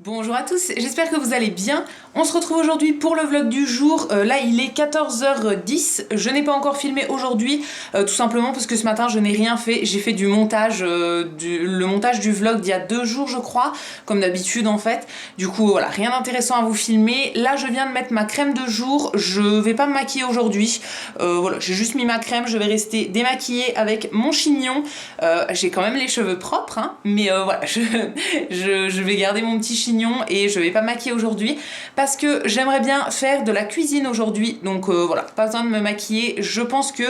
Bonjour à tous, j'espère que vous allez bien. On se retrouve aujourd'hui pour le vlog du jour. Là il est 14h10, je n'ai pas encore filmé aujourd'hui, tout simplement parce que ce matin je n'ai rien fait. J'ai fait du montage, le montage du vlog d'il y a 2 jours je crois, comme d'habitude en fait. Du coup voilà, rien d'intéressant à vous filmer. Là je viens de mettre ma crème de jour, je vais pas me maquiller aujourd'hui. Voilà, j'ai juste mis ma crème, je vais rester démaquillée avec mon chignon. J'ai quand même les cheveux propres, hein, mais voilà, je vais garder mon petit chignon et je vais pas me maquiller aujourd'hui parce que j'aimerais bien faire de la cuisine aujourd'hui, donc voilà, pas besoin de me maquiller. Je pense que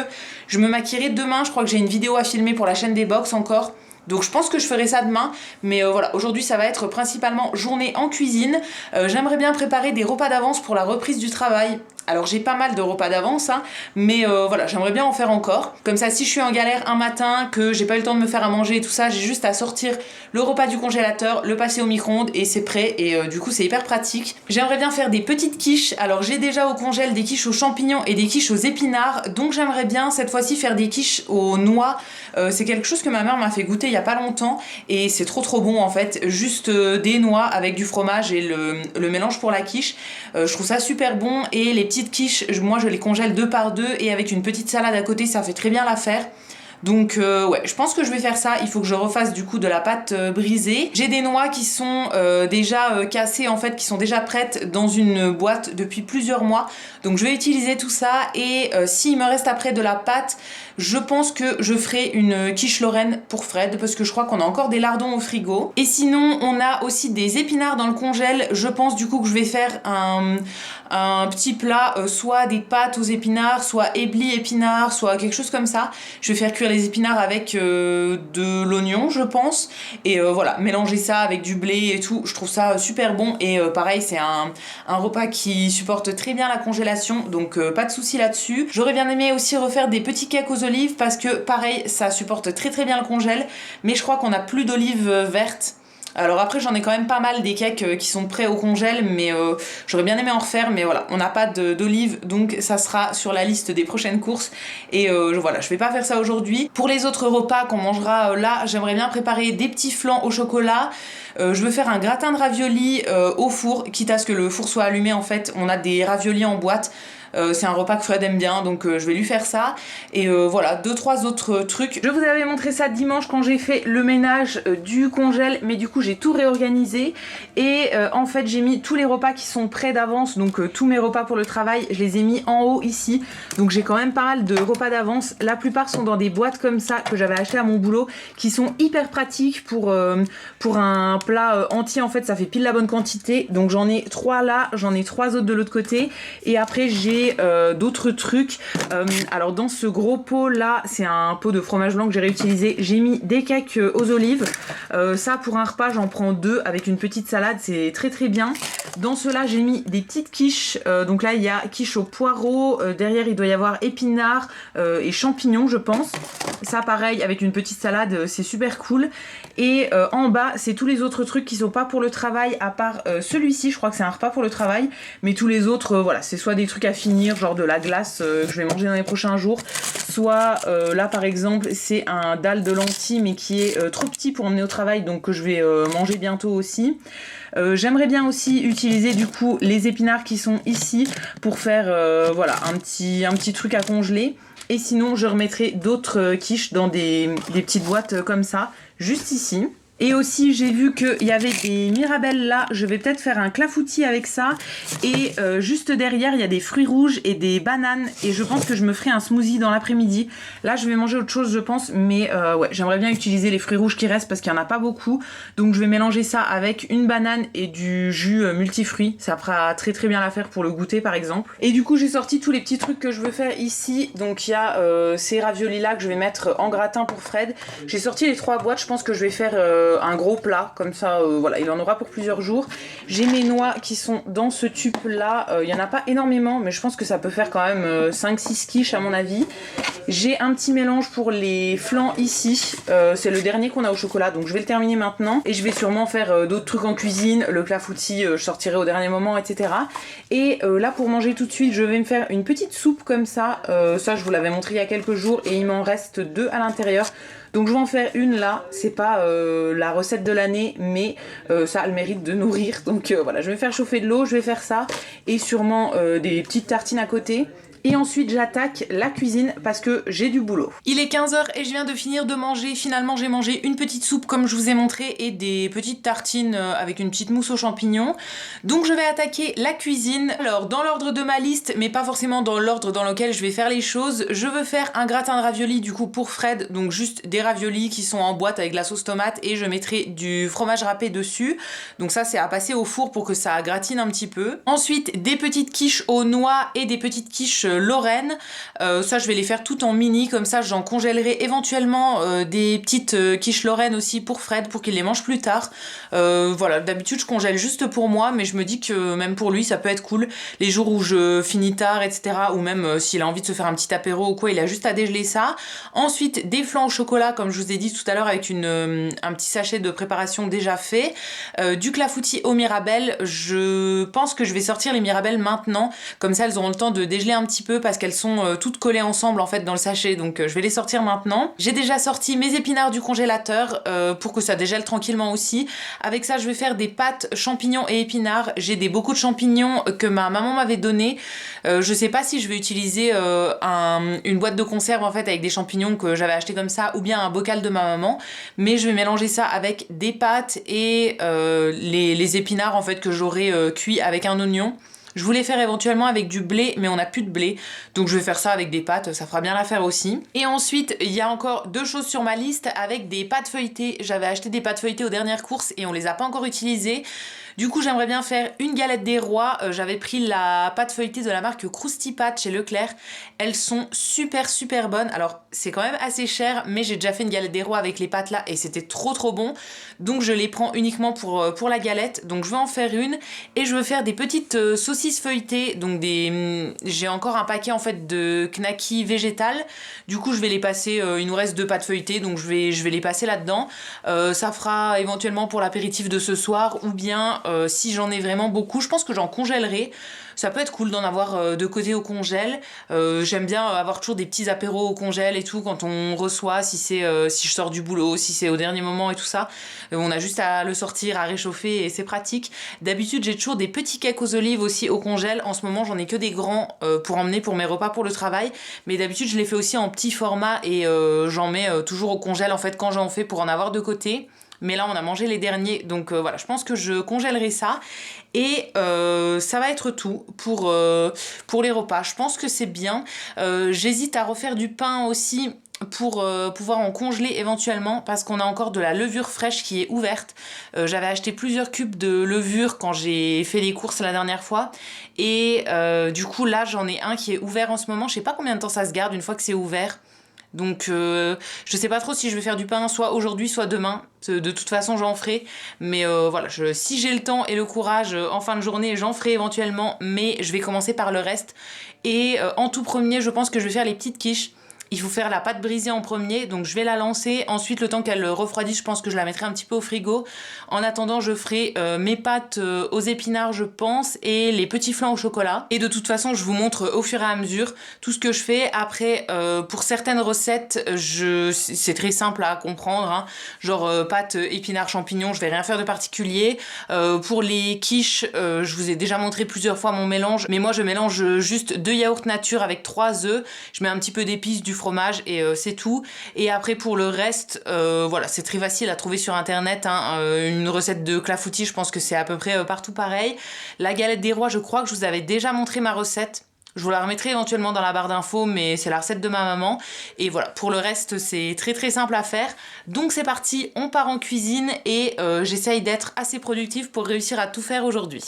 je me maquillerai demain, je crois que j'ai une vidéo à filmer pour la chaîne des box encore. Donc je pense que je ferai ça demain, mais voilà, aujourd'hui ça va être principalement journée en cuisine. J'aimerais bien préparer des repas d'avance pour la reprise du travail. Alors j'ai pas mal de repas d'avance, hein, mais voilà, j'aimerais bien en faire encore. Comme ça, si je suis en galère un matin, que j'ai pas eu le temps de me faire à manger et tout ça, j'ai juste à sortir le repas du congélateur, le passer au micro-ondes et c'est prêt. Et du coup, c'est hyper pratique. J'aimerais bien faire des petites quiches. Alors j'ai déjà au congèle des quiches aux champignons et des quiches aux épinards. Donc j'aimerais bien cette fois-ci faire des quiches aux noix. C'est quelque chose que ma mère m'a fait goûter il y a pas longtemps et c'est trop bon en fait. Juste des noix avec du fromage et le mélange pour la quiche. Je trouve ça super bon et les petites quiches, moi je les congèle 2 par 2 et avec une petite salade à côté, ça fait très bien l'affaire. Donc ouais, je pense que je vais faire ça. Il faut que je refasse du coup de la pâte brisée. J'ai des noix qui sont déjà cassées en fait, qui sont déjà prêtes dans une boîte depuis plusieurs mois. Donc je vais utiliser tout ça et s'il me reste après de la pâte, je pense que je ferai une quiche Lorraine pour Fred parce que je crois qu'on a encore des lardons au frigo. Et sinon, on a aussi des épinards dans le congèle. Je pense du coup que je vais faire un petit plat, soit des pâtes aux épinards, soit éblis épinards, soit quelque chose comme ça. Je vais faire cuire les épinards avec de l'oignon je pense et voilà, mélanger ça avec du blé et tout, je trouve ça super bon et pareil c'est un repas qui supporte très bien la congélation, donc pas de souci là-dessus. J'aurais bien aimé aussi refaire des petits cakes aux olives parce que pareil ça supporte très bien le congèle, mais je crois qu'on a plus d'olives vertes. Alors après j'en ai quand même pas mal des cakes qui sont prêts au congèle, mais j'aurais bien aimé en refaire, mais voilà, on n'a pas d'olives, donc ça sera sur la liste des prochaines courses et voilà, je vais pas faire ça aujourd'hui. Pour les autres repas qu'on mangera là, j'aimerais bien préparer des petits flans au chocolat. Je veux faire un gratin de raviolis au four, quitte à ce que le four soit allumé en fait. On a des raviolis en boîte. C'est un repas que Fred aime bien, donc je vais lui faire ça. Et voilà, 2-3 autres trucs. Je vous avais montré ça dimanche quand j'ai fait le ménage du congèle, mais du coup j'ai tout réorganisé. Et en fait j'ai mis tous les repas qui sont prêts d'avance, donc tous mes repas pour le travail, je les ai mis en haut ici. Donc j'ai quand même pas mal de repas d'avance. La plupart sont dans des boîtes comme ça que j'avais acheté à mon boulot, qui sont hyper pratiques pour un plat entier. En fait ça fait pile la bonne quantité. Donc j'en ai 3 là, j'en ai 3 autres de l'autre côté. Et après j'ai d'autres trucs. Alors dans ce gros pot là, c'est un pot de fromage blanc que j'ai réutilisé. J'ai mis des cakes aux olives. Ça pour un repas j'en prends 2 avec une petite salade, c'est très bien. Dans ceux-là j'ai mis des petites quiches. Donc là il y a quiche au poireau. Derrière il doit y avoir épinards et champignons je pense. Ça pareil avec une petite salade, c'est super cool. Et en bas c'est tous les autres trucs qui sont pas pour le travail à part celui-ci, je crois que c'est un repas pour le travail. Mais tous les autres voilà, c'est soit des trucs à finir, genre de la glace que je vais manger dans les prochains jours, soit là par exemple c'est un dalle de lentilles mais qui est trop petit pour emmener au travail, donc que je vais manger bientôt aussi. J'aimerais bien aussi utiliser du coup les épinards qui sont ici pour faire voilà un petit truc à congeler. Et sinon je remettrai d'autres quiches dans des petites boîtes comme ça, juste ici. Et aussi j'ai vu qu'il y avait des mirabelles là, je vais peut-être faire un clafoutis avec ça. Et juste derrière il y a des fruits rouges et des bananes. Et je pense que je me ferai un smoothie dans l'après-midi. Là je vais manger autre chose je pense, mais ouais, j'aimerais bien utiliser les fruits rouges qui restent parce qu'il n'y en a pas beaucoup. Donc je vais mélanger ça avec une banane et du jus multifruits. Ça fera très bien l'affaire pour le goûter par exemple. Et du coup j'ai sorti tous les petits trucs que je veux faire ici. Donc il y a ces raviolis là que je vais mettre en gratin pour Fred. J'ai sorti les 3 boîtes, je pense que je vais faire un gros plat comme ça, voilà, il en aura pour plusieurs jours. J'ai mes noix qui sont dans ce tube là, il y en a pas énormément mais je pense que ça peut faire quand même 5-6 quiches à mon avis. J'ai un petit mélange pour les flancs ici, c'est le dernier qu'on a au chocolat donc je vais le terminer maintenant et je vais sûrement faire d'autres trucs en cuisine, le clafoutis je sortirai au dernier moment etc. Et là pour manger tout de suite je vais me faire une petite soupe comme ça, ça je vous l'avais montré il y a quelques jours et il m'en reste 2 à l'intérieur. Donc je vais en faire une là, c'est pas la recette de l'année, mais ça a le mérite de nourrir. Donc voilà, je vais faire chauffer de l'eau, je vais faire ça, et sûrement des petites tartines à côté. Et ensuite j'attaque la cuisine parce que j'ai du boulot. Il est 15h et je viens de finir de manger. Finalement j'ai mangé une petite soupe comme je vous ai montré et des petites tartines avec une petite mousse aux champignons. Donc je vais attaquer la cuisine. Alors dans l'ordre de ma liste, mais pas forcément dans l'ordre dans lequel je vais faire les choses, je veux faire un gratin de raviolis du coup pour Fred. Donc juste des raviolis qui sont en boîte avec de la sauce tomate et je mettrai du fromage râpé dessus. Donc ça c'est à passer au four pour que ça gratine un petit peu. Ensuite des petites quiches aux noix et des petites quiches Lorraine, ça je vais les faire tout en mini, comme ça j'en congèlerai éventuellement des petites quiches Lorraine aussi pour Fred pour qu'il les mange plus tard. Voilà, d'habitude je congèle juste pour moi, mais je me dis que même pour lui ça peut être cool les jours où je finis tard, etc. ou même s'il a envie de se faire un petit apéro ou quoi, il a juste à dégeler ça. Ensuite des flancs au chocolat comme je vous ai dit tout à l'heure avec un petit sachet de préparation déjà fait, du clafoutis au mirabelle. Je pense que je vais sortir les mirabelles maintenant, comme ça elles auront le temps de dégeler un petit peu parce qu'elles sont toutes collées ensemble en fait dans le sachet, donc je vais les sortir maintenant. J'ai déjà sorti mes épinards du congélateur pour que ça dégèle tranquillement aussi. Avec ça je vais faire des pâtes champignons et épinards. J'ai beaucoup de champignons que ma maman m'avait donné. Je sais pas si je vais utiliser une boîte de conserve en fait avec des champignons que j'avais acheté comme ça ou bien un bocal de ma maman, mais je vais mélanger ça avec des pâtes et les épinards en fait que j'aurai cuits avec un oignon. Je voulais faire éventuellement avec du blé, mais on n'a plus de blé, donc je vais faire ça avec des pâtes, ça fera bien l'affaire aussi. Et ensuite, il y a encore deux choses sur ma liste avec des pâtes feuilletées. J'avais acheté des pâtes feuilletées aux dernières courses et on les a pas encore utilisées. Du coup, j'aimerais bien faire une galette des rois. J'avais pris la pâte feuilletée de la marque Krusty Pat chez Leclerc. Elles sont super super bonnes. Alors, c'est quand même assez cher, mais j'ai déjà fait une galette des rois avec les pâtes là et c'était trop bon. Donc, je les prends uniquement pour la galette. Donc, je vais en faire une et je veux faire des petites saucisses feuilletées. Donc, j'ai encore un paquet en fait de knacky végétal. Du coup, je vais les passer. Il nous reste 2 pâtes feuilletées, donc je vais les passer là-dedans. Ça fera éventuellement pour l'apéritif de ce soir ou bien si j'en ai vraiment beaucoup, je pense que j'en congèlerai. Ça peut être cool d'en avoir de côté au congèle. J'aime bien avoir toujours des petits apéros au congèle et tout quand on reçoit, si je sors du boulot, si c'est au dernier moment et tout ça. On a juste à le sortir, à réchauffer et c'est pratique. D'habitude, j'ai toujours des petits cakes aux olives aussi au congèle. En ce moment, j'en ai que des grands pour emmener pour mes repas pour le travail. Mais d'habitude, je les fais aussi en petit format et j'en mets toujours au congèle en fait quand j'en fais pour en avoir de côté. Mais là on a mangé les derniers, donc voilà, je pense que je congèlerai ça et ça va être tout pour les repas. Je pense que c'est bien. J'hésite à refaire du pain aussi pour pouvoir en congeler éventuellement parce qu'on a encore de la levure fraîche qui est ouverte. J'avais acheté plusieurs cubes de levure quand j'ai fait les courses la dernière fois et du coup là j'en ai un qui est ouvert en ce moment. Je sais pas combien de temps ça se garde une fois que c'est ouvert. Donc je sais pas trop si je vais faire du pain soit aujourd'hui soit demain, de toute façon j'en ferai, mais voilà, si j'ai le temps et le courage en fin de journée j'en ferai éventuellement, mais je vais commencer par le reste. Et en tout premier je pense que je vais faire les petites quiches. Il faut faire la pâte brisée en premier, donc je vais la lancer. Ensuite, le temps qu'elle refroidisse, je pense que je la mettrai un petit peu au frigo. En attendant, je ferai mes pâtes aux épinards, je pense, et les petits flancs au chocolat. Et de toute façon, je vous montre au fur et à mesure tout ce que je fais. Après, pour certaines recettes, c'est très simple à comprendre, hein. Genre pâtes épinards champignons, je vais rien faire de particulier. Pour les quiches, je vous ai déjà montré plusieurs fois mon mélange, mais moi je mélange juste 2 yaourts nature avec 3 œufs. Je mets un petit peu d'épices, du fromage et c'est tout. Et après pour le reste, voilà, c'est très facile à trouver sur internet, hein. Une recette de clafoutis, je pense que c'est à peu près partout pareil. La galette des rois, je crois que je vous avais déjà montré ma recette. Je vous la remettrai éventuellement dans la barre d'infos, mais c'est la recette de ma maman. Et voilà, pour le reste, c'est très très simple à faire. Donc c'est parti, on part en cuisine et j'essaye d'être assez productive pour réussir à tout faire aujourd'hui.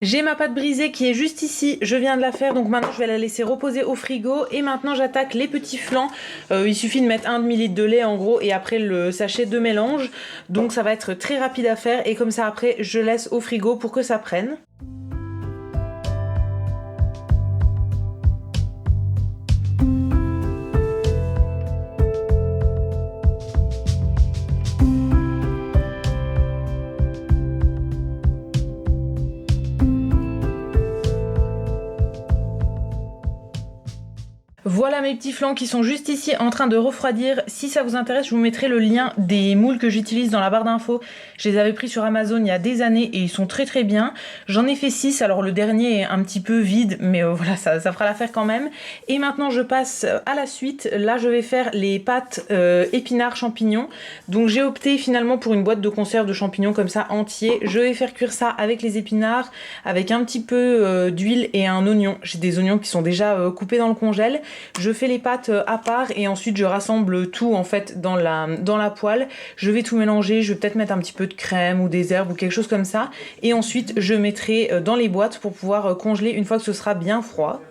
J'ai ma pâte brisée qui est juste ici, je viens de la faire, donc maintenant je vais la laisser reposer au frigo et maintenant j'attaque les petits flancs. Il suffit de mettre 1 demi-litre de lait en gros et après le sachet de mélange, donc ça va être très rapide à faire et comme ça après je laisse au frigo pour que ça prenne. Voilà mes petits flancs qui sont juste ici en train de refroidir. Si ça vous intéresse, je vous mettrai le lien des moules que j'utilise dans la barre d'infos. Je les avais pris sur Amazon il y a des années et ils sont très très bien. J'en ai fait 6, alors le dernier est un petit peu vide, mais voilà, ça fera l'affaire quand même. Et maintenant je passe à la suite. Là je vais faire les pâtes épinards champignons. Donc j'ai opté finalement pour une boîte de conserve de champignons comme ça entier. Je vais faire cuire ça avec les épinards, avec un petit peu d'huile et un oignon. J'ai des oignons qui sont déjà coupés dans le congèle. Je fais les pâtes à part et ensuite je rassemble tout en fait dans la poêle. Je vais tout mélanger, je vais peut-être mettre un petit peu de crème ou des herbes ou quelque chose comme ça. Et ensuite je mettrai dans les boîtes pour pouvoir congeler une fois que ce sera bien froid.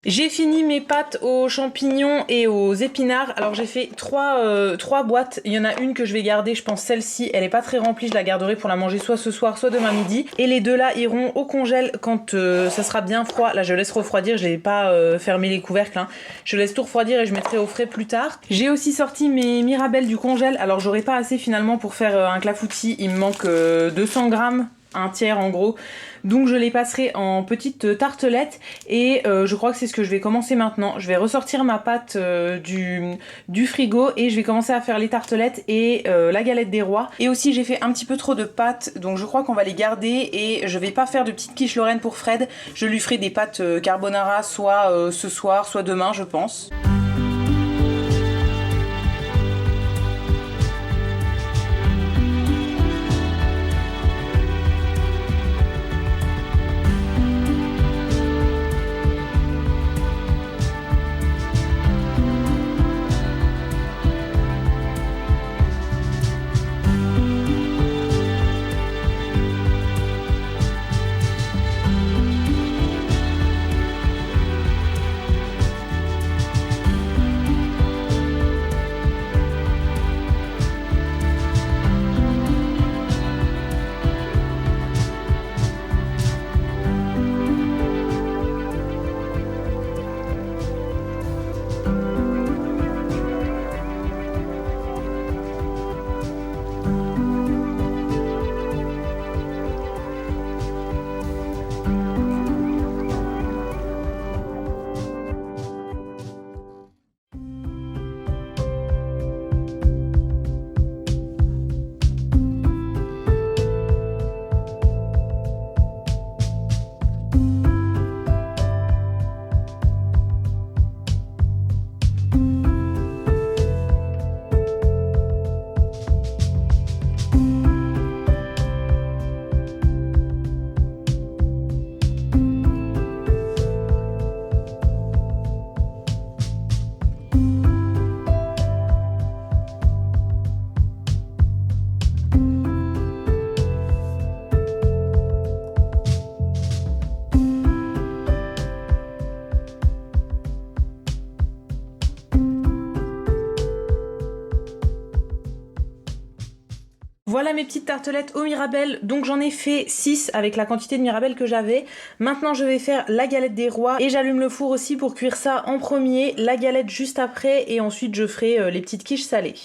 J'ai fini mes pâtes aux champignons et aux épinards. Alors j'ai fait trois boîtes. Il y en a une que je vais garder, je pense celle-ci, elle est pas très remplie. Je la garderai pour la manger soit ce soir, soit demain midi. Et les deux là iront au congèle quand ça sera bien froid. Là je laisse refroidir, je n'ai pas fermé les couvercles. Hein. Je laisse tout refroidir et je mettrai au frais plus tard. J'ai aussi sorti mes mirabelles du congèle. Alors j'aurai pas assez finalement pour faire un clafoutis. Il me manque 200 grammes. Un tiers en gros, donc je les passerai en petites tartelettes et je crois que c'est ce que je vais commencer maintenant. Je vais ressortir ma pâte du frigo et je vais commencer à faire les tartelettes et la galette des rois. Et aussi j'ai fait un petit peu trop de pâtes, donc je crois qu'on va les garder et je vais pas faire de petites quiches Lorraine pour Fred. Je lui ferai des pâtes carbonara soit ce soir, soit demain je pense. Voilà mes petites tartelettes aux mirabelles, donc j'en ai fait 6 avec la quantité de mirabelles que j'avais. Maintenant je vais faire la galette des rois et j'allume le four aussi pour cuire ça en premier, la galette juste après et ensuite je ferai les petites quiches salées.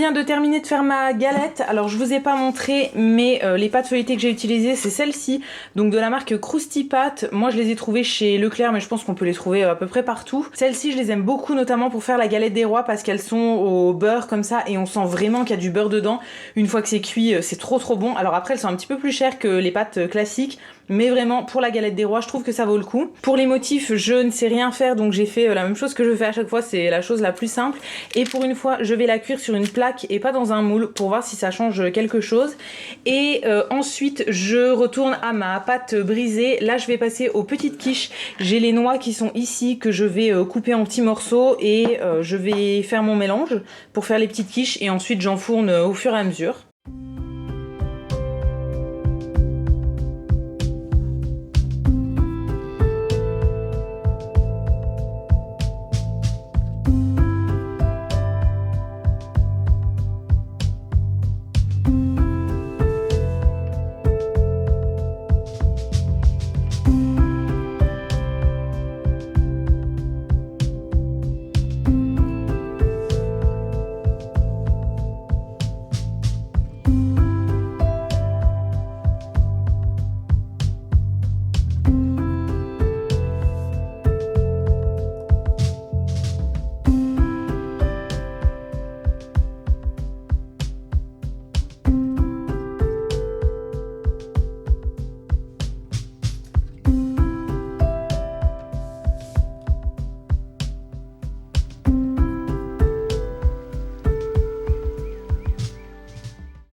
viens de terminer de faire ma galette. Alors je vous ai pas montré, mais les pâtes feuilletées que j'ai utilisées, c'est celles-ci, donc de la marque Krusty Pat. Moi je les ai trouvées chez Leclerc, mais je pense qu'on peut les trouver à peu près partout. Celles-ci je les aime beaucoup, notamment pour faire la galette des rois, parce qu'elles sont au beurre comme ça et on sent vraiment qu'il y a du beurre dedans. Une fois que c'est cuit, c'est trop bon. Alors après elles sont un petit peu plus chères que les pâtes classiques, mais vraiment pour la galette des rois je trouve que ça vaut le coup. Pour les motifs je ne sais rien faire, donc j'ai fait la même chose que je fais à chaque fois, c'est la chose la plus simple. Et pour une fois je vais la cuire sur une plaque et pas dans un moule pour voir si ça change quelque chose. Et ensuite je retourne à ma pâte brisée. Là je vais passer aux petites quiches. J'ai les noix qui sont ici que je vais couper en petits morceaux et je vais faire mon mélange pour faire les petites quiches et ensuite j'enfourne au fur et à mesure.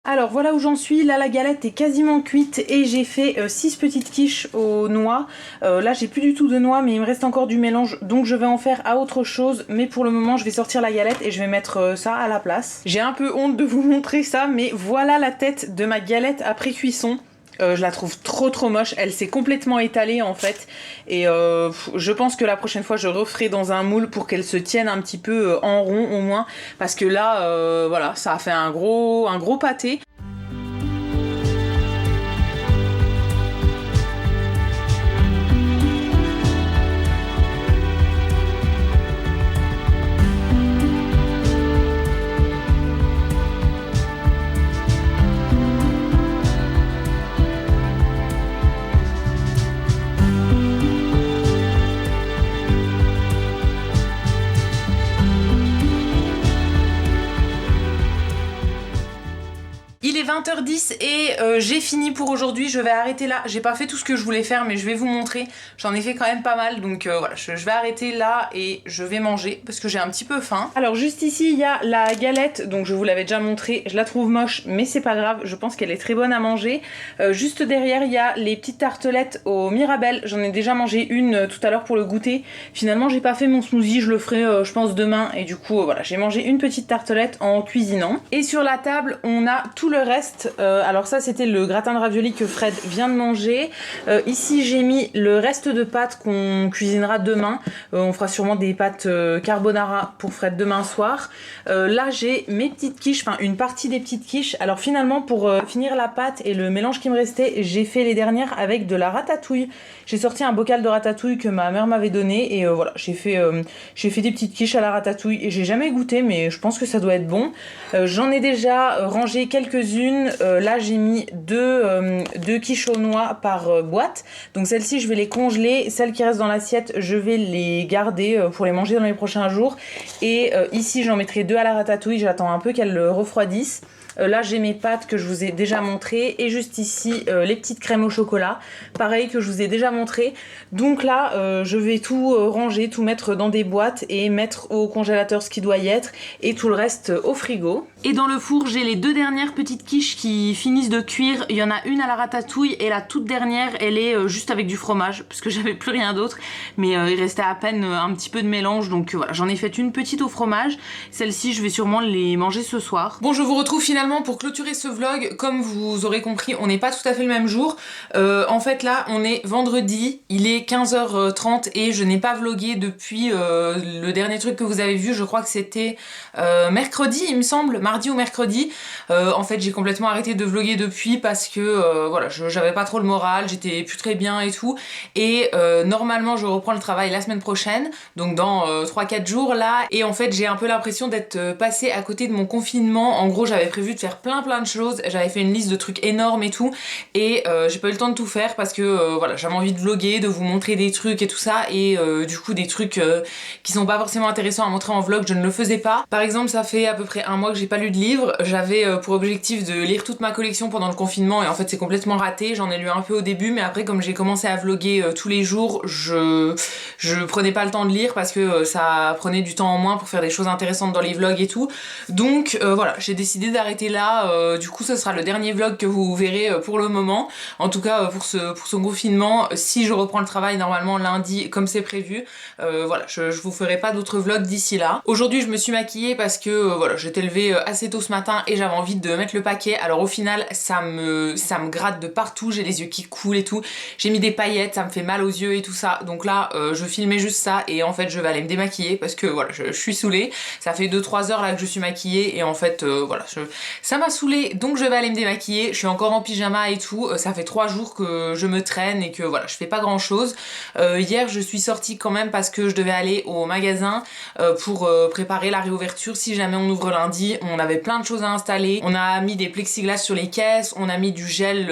Alors voilà où j'en suis, là la galette est quasiment cuite et j'ai fait 6 petites quiches aux noix. Là j'ai plus du tout de noix mais il me reste encore du mélange, donc je vais en faire à autre chose. Mais pour le moment je vais sortir la galette et je vais mettre ça à la place. J'ai un peu honte de vous montrer ça, mais voilà la tête de ma galette après cuisson. Je la trouve trop moche, elle s'est complètement étalée en fait et je pense que la prochaine fois je referai dans un moule pour qu'elle se tienne un petit peu en rond au moins, parce que là voilà, ça a fait un gros pâté. Il est 20h10 et j'ai fini pour aujourd'hui, je vais arrêter là. J'ai pas fait tout ce que je voulais faire mais je vais vous montrer. J'en ai fait quand même pas mal, donc voilà, je vais arrêter là et je vais manger parce que j'ai un petit peu faim. Alors juste ici il y a la galette, donc je vous l'avais déjà montré, je la trouve moche mais c'est pas grave, je pense qu'elle est très bonne à manger. Juste derrière il y a les petites tartelettes au Mirabelle, j'en ai déjà mangé une tout à l'heure pour le goûter. Finalement j'ai pas fait mon smoothie, je le ferai je pense demain et du coup voilà, j'ai mangé une petite tartelette en cuisinant. Et sur la table on a tout le reste. Alors ça c'était le gratin de ravioli que Fred vient de manger. Ici j'ai mis le reste de pâtes qu'on cuisinera demain. On fera sûrement des pâtes carbonara pour Fred demain soir. Là j'ai mes petites quiches, enfin une partie des petites quiches. Alors finalement pour finir la pâte et le mélange qui me restait, j'ai fait les dernières avec de la ratatouille. J'ai sorti un bocal de ratatouille que ma mère m'avait donné et voilà, j'ai fait des petites quiches à la ratatouille et j'ai jamais goûté mais je pense que ça doit être bon. J'en ai déjà rangé quelques-unes. Là j'ai mis deux quiches aux noix par boîte, donc celles-ci je vais les congeler, celles qui restent dans l'assiette je vais les garder pour les manger dans les prochains jours. Et ici j'en mettrai 2 à la ratatouille, j'attends un peu qu'elles refroidissent. Là j'ai mes pâtes que je vous ai déjà montrées et juste ici les petites crèmes au chocolat, pareil que je vous ai déjà montré. Donc là je vais tout ranger, tout mettre dans des boîtes et mettre au congélateur ce qui doit y être et tout le reste au frigo. Et dans le four j'ai les 2 dernières petites quiches qui finissent de cuire. Il y en a une à la ratatouille et la toute dernière elle est juste avec du fromage parce que j'avais plus rien d'autre, mais il restait à peine un petit peu de mélange, donc voilà, j'en ai fait une petite au fromage. Celle-ci je vais sûrement les manger ce soir. Bon, je vous retrouve finalement pour clôturer ce vlog. Comme vous aurez compris, on n'est pas tout à fait le même jour. En fait là on est vendredi, il est 15h30 et je n'ai pas vlogué depuis le dernier truc que vous avez vu, je crois que c'était mercredi il me semble, mardi ou mercredi. En fait fait j'ai complètement arrêté de vlogger depuis parce que voilà, j'avais pas trop le moral, j'étais plus très bien et tout. Et normalement je reprends le travail la semaine prochaine, donc dans 3-4 jours là. Et en fait j'ai un peu l'impression d'être passée à côté de mon confinement. En gros j'avais prévu de faire plein de choses, j'avais fait une liste de trucs énormes et tout. Et j'ai pas eu le temps de tout faire parce que voilà, j'avais envie de vlogger, de vous montrer des trucs et tout ça. Et du coup des trucs qui sont pas forcément intéressants à montrer en vlog, je ne le faisais pas. Par exemple ça fait à peu près un mois que j'ai pas lu de livre. J'avais pour objectif de lire toute ma collection pendant le confinement et en fait c'est complètement raté. J'en ai lu un peu au début mais après comme j'ai commencé à vlogger tous les jours, je prenais pas le temps de lire parce que ça prenait du temps en moins pour faire des choses intéressantes dans les vlogs et tout. Donc voilà, j'ai décidé d'arrêter là. Du coup ce sera le dernier vlog que vous verrez pour le moment. En tout cas pour ce confinement, si je reprends le travail normalement lundi comme c'est prévu, voilà, je vous ferai pas d'autres vlogs d'ici là. Aujourd'hui je me suis maquillée parce que voilà, j'étais levée assez tôt ce matin et j'avais envie de mettre le paquet. Alors au final ça me gratte de partout, j'ai les yeux qui coulent et tout. J'ai mis des paillettes, ça me fait mal aux yeux et tout ça. Donc là je filmais juste ça et en fait je vais aller me démaquiller parce que voilà, je suis saoulée. Ça fait 2-3 heures là que je suis maquillée et en fait voilà, ça m'a saoulée donc je vais aller me démaquiller. Je suis encore en pyjama et tout. Ça fait 3 jours que je me traîne et que voilà, je fais pas grand chose. Hier je suis sortie quand même parce que je devais aller au magasin pour préparer la réouverture si jamais on ouvre lundi. On avait plein de choses à installer. On a mis des plexiglas sur les caisses, on a mis du gel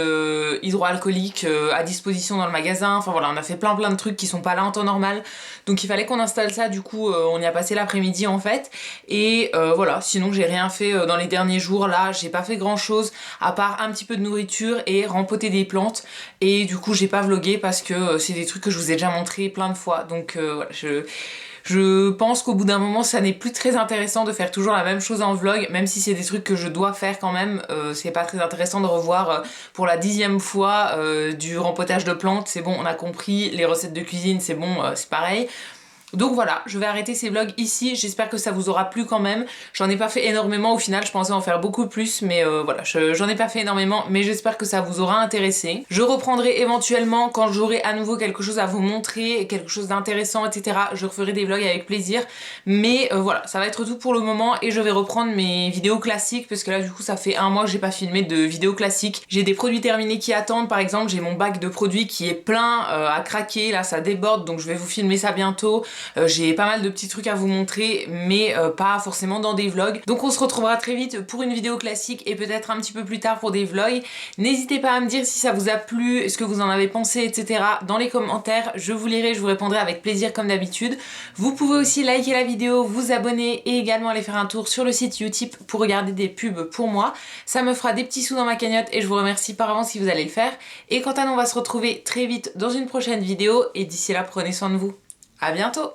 hydroalcoolique à disposition dans le magasin. Enfin voilà, on a fait plein de trucs qui sont pas là en temps normal. Donc il fallait qu'on installe ça, du coup on y a passé l'après-midi en fait. Et voilà, sinon j'ai rien fait dans les derniers jours. Là j'ai pas fait grand chose à part un petit peu de nourriture et rempoter des plantes. Et du coup j'ai pas vlogué parce que c'est des trucs que je vous ai déjà montré plein de fois. Donc voilà, je pense qu'au bout d'un moment ça n'est plus très intéressant de faire toujours la même chose en vlog, même si c'est des trucs que je dois faire quand même. C'est pas très intéressant de revoir pour la 10e fois du rempotage de plantes. C'est bon, on a compris, les recettes de cuisine c'est bon, c'est pareil. Donc voilà, je vais arrêter ces vlogs ici, j'espère que ça vous aura plu quand même. J'en ai pas fait énormément au final, je pensais en faire beaucoup plus, mais voilà, j'en ai pas fait énormément, mais j'espère que ça vous aura intéressé. Je reprendrai éventuellement quand j'aurai à nouveau quelque chose à vous montrer, quelque chose d'intéressant, etc. Je referai des vlogs avec plaisir, mais voilà, ça va être tout pour le moment et je vais reprendre mes vidéos classiques, parce que là du coup ça fait un mois que j'ai pas filmé de vidéos classiques. J'ai des produits terminés qui attendent, par exemple j'ai mon bac de produits qui est plein à craquer, là ça déborde, donc je vais vous filmer ça bientôt. J'ai pas mal de petits trucs à vous montrer mais pas forcément dans des vlogs. Donc on se retrouvera très vite pour une vidéo classique et peut-être un petit peu plus tard pour des vlogs. N'hésitez pas à me dire si ça vous a plu, ce que vous en avez pensé, etc. dans les commentaires. Je vous lirai, je vous répondrai avec plaisir comme d'habitude. Vous pouvez aussi liker la vidéo, vous abonner et également aller faire un tour sur le site Utip pour regarder des pubs pour moi. Ça me fera des petits sous dans ma cagnotte et je vous remercie par avance si vous allez le faire. Et quant à nous, on va se retrouver très vite dans une prochaine vidéo et d'ici là, prenez soin de vous. À bientôt!